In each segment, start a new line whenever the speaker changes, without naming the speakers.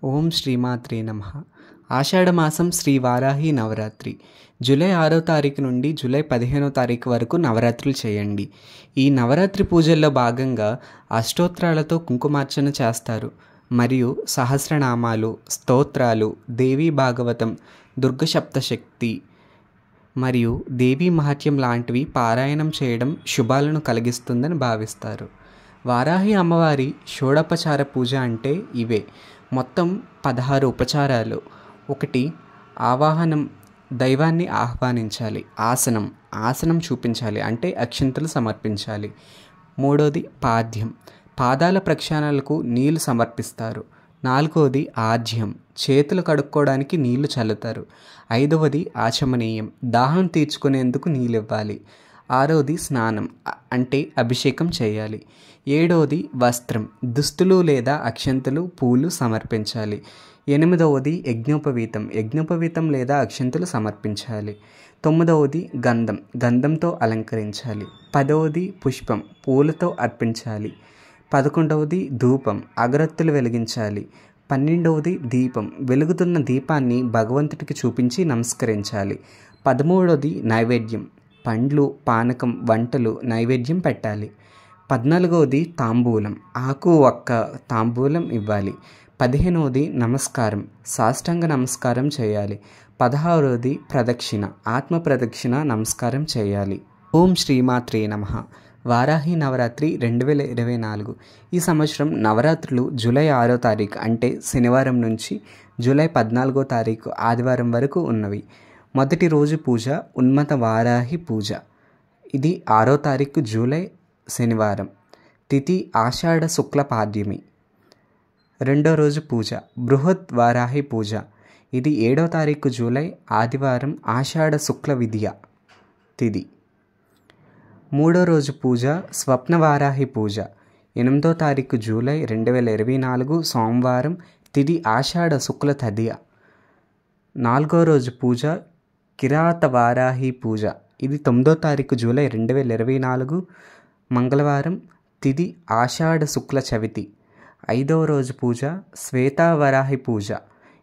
ఓం శ్రీమాత్రే నమః. ఆషాఢమాసం శ్రీ వారాహి నవరాత్రి జూలై 6వ తారీఖు నుండి జూలై 15వ తారీఖు వరకు నవరాత్రులు చేయండి. ఈ నవరాత్రి పూజల్లో భాగంగా అష్టోత్తరాలతో కుంకుమార్చన చేస్తారు మరియు సహస్రనామాలు, స్తోత్రాలు, దేవీ భాగవతం, దుర్గ సప్తశక్తి మరియు దేవీ మహత్యం లాంటివి పారాయణం చేయడం శుభాలను కలిగిస్తుందని భావిస్తారు. వారాహి అమ్మవారి షోడోపచార పూజ అంటే ఇవే. మొత్తం 16 ఉపచారాలు. 1. ఆవాహనం, దైవాన్ని ఆహ్వానించాలి. ఆసనం చూపించాలి అంటే అక్షింతలు సమర్పించాలి. 3. పాద్యం, పాదాల ప్రక్షాళనలకు నీళ్లు సమర్పిస్తారు. 4. ఆజ్యం, చేతులు కడుక్కోవడానికి నీళ్లు చల్లుతారు. 5. ఆచమనీయం, దాహం తీర్చుకునేందుకు నీళ్ళివ్వాలి. 6. స్నానం అంటే అభిషేకం చేయాలి. 7. వస్త్రం, దుస్తులు లేదా అక్షంతలు, పూలు సమర్పించాలి. 8. యజ్ఞోపవీతం లేదా అక్షంతలు సమర్పించాలి. 9. గంధంతో అలంకరించాలి. 10. పుష్పం, పూలతో అర్పించాలి. 11. ధూపం, అగరత్తులు వెలిగించాలి. 12. దీపం, వెలుగుతున్న దీపాన్ని భగవంతుడికి చూపించి నమస్కరించాలి. 13. నైవేద్యం, పండ్లు, పానకం, వంటలు నైవేద్యం పెట్టాలి. 14. తాంబూలం, ఆకు ఒక్క తాంబూలం ఇవ్వాలి. 15. నమస్కారం, సాష్టాంగ నమస్కారం చేయాలి. 16. ప్రదక్షిణ, ఆత్మ ప్రదక్షిణ నమస్కారం చేయాలి. ఓం శ్రీమాత్రే నమః. వారాహి నవరాత్రి 2024 ఈ సంవత్సరం నవరాత్రులు జూలై 6వ తారీఖు అంటే శనివారం నుంచి జూలై 14వ తారీఖు ఆదివారం వరకు ఉన్నవి. మొదటి రోజు పూజ ఉన్మత్త వారాహి పూజ. ఇది 6వ తారీఖు జూలై శనివారం. తిథి ఆషాఢ శుక్ల పాడ్యమి. రెండో రోజు పూజ బృహత్ వారాహి పూజ. ఇది 7వ తారీఖు జూలై ఆదివారం, ఆషాఢ శుక్ల విద్య తిథి. మూడో రోజు పూజ స్వప్న వారాహి పూజ. 8వ తారీఖు జూలై 2024 సోమవారం, తిథి ఆషాఢ శుక్ల తదియ. 4వ రోజు పూజ కిరాత వారాహి పూజ. ఇది 9వ తారీఖు జూలై 2024 మంగళవారం, తిథి ఆషాఢ శుక్ల చవితి. 5వ రోజు పూజ శ్వేతా వరాహి పూజ.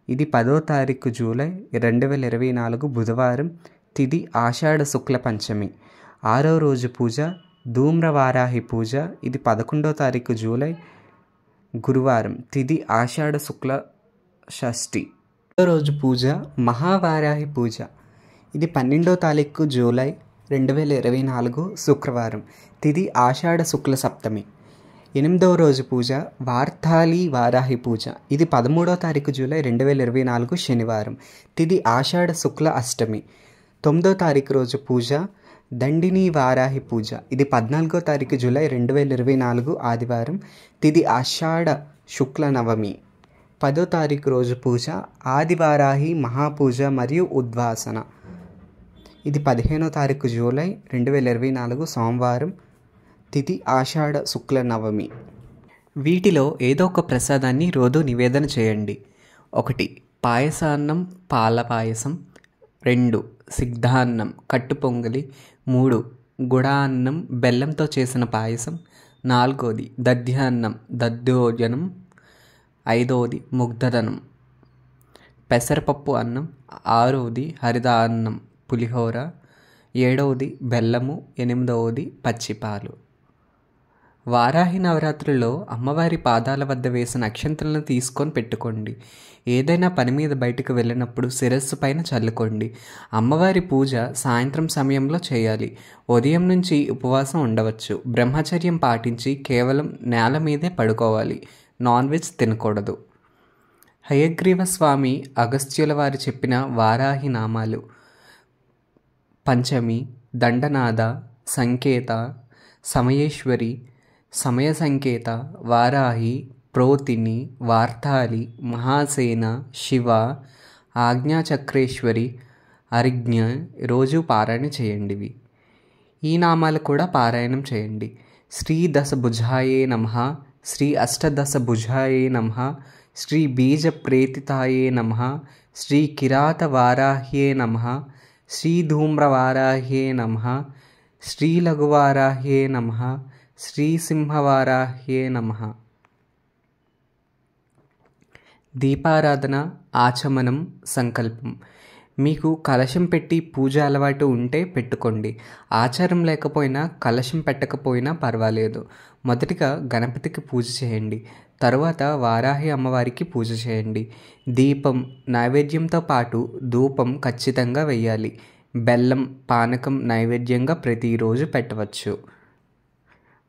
ఇది 10వ తారీఖు జూలై 2024 బుధవారం, తిథి ఆషాఢ శుక్ల పంచమి. 6వ రోజు పూజ ధూమ్ర వారాహి పూజ. ఇది 11వ తారీఖు జూలై గురువారం, తిథి ఆషాఢ శుక్ల షష్ఠి. 7వ రోజు పూజ మహావారాహి పూజ. ఇది 12వ తారీఖు జూలై 2024 శుక్రవారం, తిథి ఆషాఢ శుక్ల సప్తమి. 8వ రోజు పూజ వార్తాళి వారాహి పూజ. ఇది 13వ తారీఖు జూలై 2024 శనివారం, తిథి ఆషాఢ శుక్ల అష్టమి. 9వ తారీఖు రోజు పూజ దండిని వారాహి పూజ. ఇది 14వ తారీఖు జూలై 2024 ఆదివారం, తిథి ఆషాఢ శుక్ల నవమి. 10వ తారీఖు రోజు పూజ ఆదివారాహి మహాపూజ మరియు ఉద్వాసన. ఇది 15వ తారీఖు జూలై 2024 సోమవారం, తిథి ఆషాఢ శుక్ల నవమి. వీటిలో ఏదో ఒక ప్రసాదాన్ని రోజు నివేదన చేయండి. 1. పాయసాన్నం, పాల పాయసం. 2. సిగ్ధాన్నం, కట్టు పొంగలి. 3. గుడాన్నం, బెల్లంతో చేసిన పాయసం. 4. దధ్యాన్నం, దద్దోజనం. 5. ముగ్ధదనం, పెసరపప్పు అన్నం. 6. హరిదాన్నం, పులిహోర. 7. బెల్లము. 8. పచ్చిపాలు. వారాహి నవరాత్రుల్లో అమ్మవారి పాదాల వద్ద వేసిన అక్షంతలను తీసుకొని పెట్టుకోండి. ఏదైనా పని మీద బయటకు వెళ్ళినప్పుడు శిరస్సు పైన చల్లుకోండి. అమ్మవారి పూజ సాయంత్రం సమయంలో చేయాలి. ఉదయం నుంచి ఉపవాసం ఉండవచ్చు. బ్రహ్మచర్యం పాటించి కేవలం నేల మీదే పడుకోవాలి. నాన్ వెజ్ తినకూడదు. హయగ్రీవ స్వామి అగస్త్యుల వారు చెప్పిన వారాహి నామాలు: పంచమి, దండనాద, సంకేత, సమయేశ్వరి, సమయ సంకేత, వారాహి, ప్రోతిని, వార్తాళి, మహాసేన, శివ, ఆజ్ఞాచక్రేశ్వరి, అరిజ్ఞ. రోజు పారాయణ చేయండివి. ఈ నామాలు కూడా పారాయణం చేయండి. శ్రీ దశభుజాయే నమః, శ్రీ అష్టదశభుజాయే నమః, శ్రీ బీజ ప్రేతితాయే నమః, శ్రీ కిరాత వారాహ్యే నమః, శ్రీ ధూమ్రవారాహ్యే నమః, శ్రీ లఘువారాహ్యే నమః, శ్రీ సింహవారాహ్యే నమః. దీపారాధన, ఆచమనం, సంకల్పం. మీకు కలశం పెట్టి పూజ అలవాటు ఉంటే పెట్టుకోండి. ఆచారం లేకపోయినా కలశం పెట్టకపోయినా పర్వాలేదు. మొదటిగా గణపతికి పూజ చేయండి. తరువాత వారాహి అమ్మవారికి పూజ చేయండి. దీపం, నైవేద్యంతో పాటు ధూపం ఖచ్చితంగా వెయ్యాలి. బెల్లం, పానకం నైవేద్యంగా ప్రతిరోజు పెట్టవచ్చు.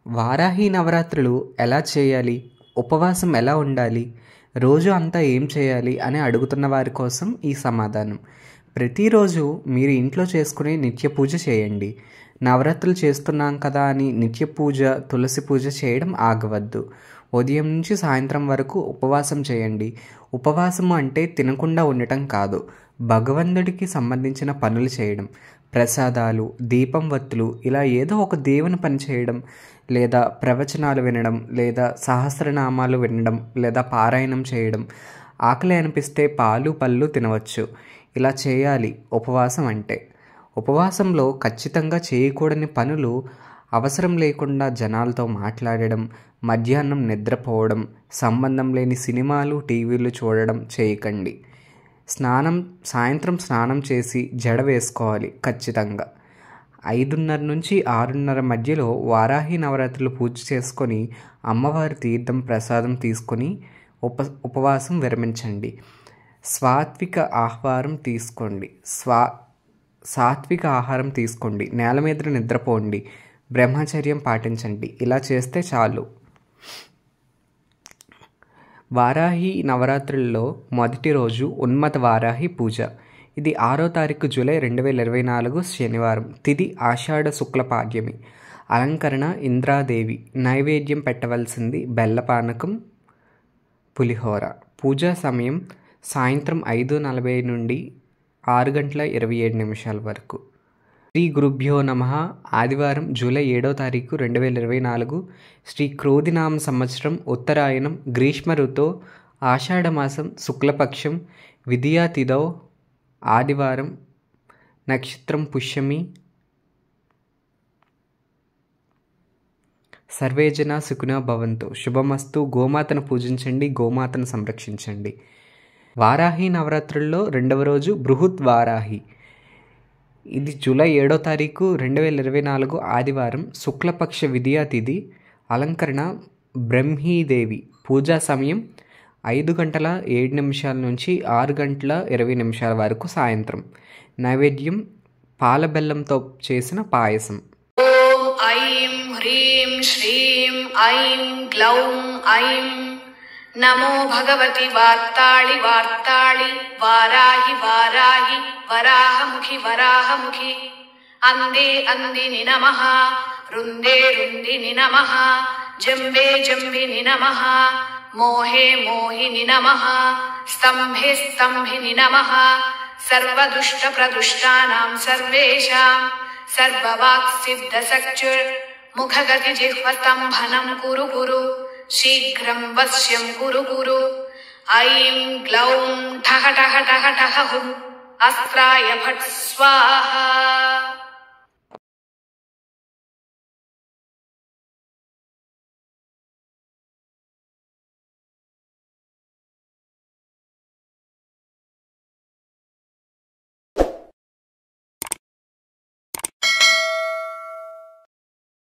వారాహి నవరాత్రులు ఎలా చేయాలి, ఉపవాసం ఎలా ఉండాలి, రోజు అంతా ఏం చేయాలి అని అడుగుతున్న వారి కోసం ఈ సమాధానం. ప్రతిరోజు మీరు ఇంట్లో చేసుకునే నిత్య పూజ చేయండి. నవరాత్రులు చేస్తున్నాం కదా అని నిత్య పూజ, తులసి పూజ చేయడం ఆగవద్దు. ఉదయం నుంచి సాయంత్రం వరకు ఉపవాసం చేయండి. ఉపవాసం అంటే తినకుండా ఉండటం కాదు, భగవంతుడికి సంబంధించిన పనులు చేయడం. ప్రసాదాలు, దీపం వత్తులు, ఇలా ఏదో ఒక దేవుని పని చేయడం, లేదా ప్రవచనాలు వినడం, లేదా సహస్రనామాలు వినడం, లేదా పారాయణం చేయడం. ఆకలి అనిపిస్తే పాలు పళ్ళు తినవచ్చు. ఇలా చేయాలి ఉపవాసం అంటే. ఉపవాసంలో ఖచ్చితంగా చేయకూడని పనులు: అవసరం లేకుండా జనాలతో మాట్లాడడం, మధ్యాహ్నం నిద్రపోవడం, సంబంధం లేని సినిమాలు, టీవీలు చూడడం చేయకండి. సాయంత్రం స్నానం చేసి జడ వేసుకోవాలి ఖచ్చితంగా. 5:30 నుంచి 6:30 మధ్యలో వారాహి నవరాత్రులు పూజ చేసుకొని అమ్మవారి తీర్థం ప్రసాదం తీసుకొని ఉపవాసం విరమించండి. సాత్విక ఆహారం తీసుకోండి. నేల మీద నిద్రపోండి. బ్రహ్మచర్యం పాటించండి. ఇలా చేస్తే చాలు. వారాహి నవరాత్రుల్లో మొదటి రోజు ఉన్మత వారాహి పూజ. ఇది 6వ తారీఖు జూలై 2024 శనివారం. తిథి ఆషాఢ శుక్ల పాడ్యమి. అలంకరణ ఇంద్రాదేవి. నైవేద్యం పెట్టవలసింది బెల్లపానకం, పులిహోర. పూజా సమయం సాయంత్రం 5:40 నుండి 6:27 వరకు. శ్రీ గురుభ్యో నమః. ఆదివారం జూలై 7వ తారీఖు 2024. శ్రీ క్రోధినామ సంవత్సరం, ఉత్తరాయణం, గ్రీష్మ ఋతువు, ఆషాఢమాసం, శుక్లపక్షం, విధియా తిథౌ ఆదివారం. నక్షత్రం పుష్యమి. సర్వే జనా సుఖినో భవంతు. శుభమస్తు. గోమాతను పూజించండి, గోమాతను సంరక్షించండి. వారాహి నవరాత్రుల్లో రెండవ రోజు బృహత్ వారాహి. ఇది జూలై 7వ తారీఖు 2024 ఆదివారం. శుక్లపక్ష విధియా తిథి. అలంకరణ బ్రహ్మీదేవి. పూజా సమయం 5:07 నుంచి 6:20 వరకు సాయంత్రం. నైవేద్యం పాల బెల్లంతో చేసిన పాయసం.
ఓం ఐం హ్రీం శ్రీం ఐం గ్లౌం ఐం నమో భగవతి వార్తాళి వార్తాళి వారాహి వారాహి వరాహముఖి వరాహముఖి. అందే అందిని నమః. రుందే రుందిని నమః. జంబే జంబిని నమః. మోహే మోహిని నమః. స్తంభే స్తంభిని నమః. సర్వదుష్ట ప్రదుష్టానాం సర్వేషాం సర్వవాక్ సిద్ధ సఖ్యుర్ ముఖగతి జిహ్వస్తంభనం కురు కురు. శీఘ్రం వశ్యం కురు కురు. ఐం గ్లౌం ఠహ ఠహ ఠహ ఠహ హుం. అస్త్రాయ ఫట్ స్వాహా.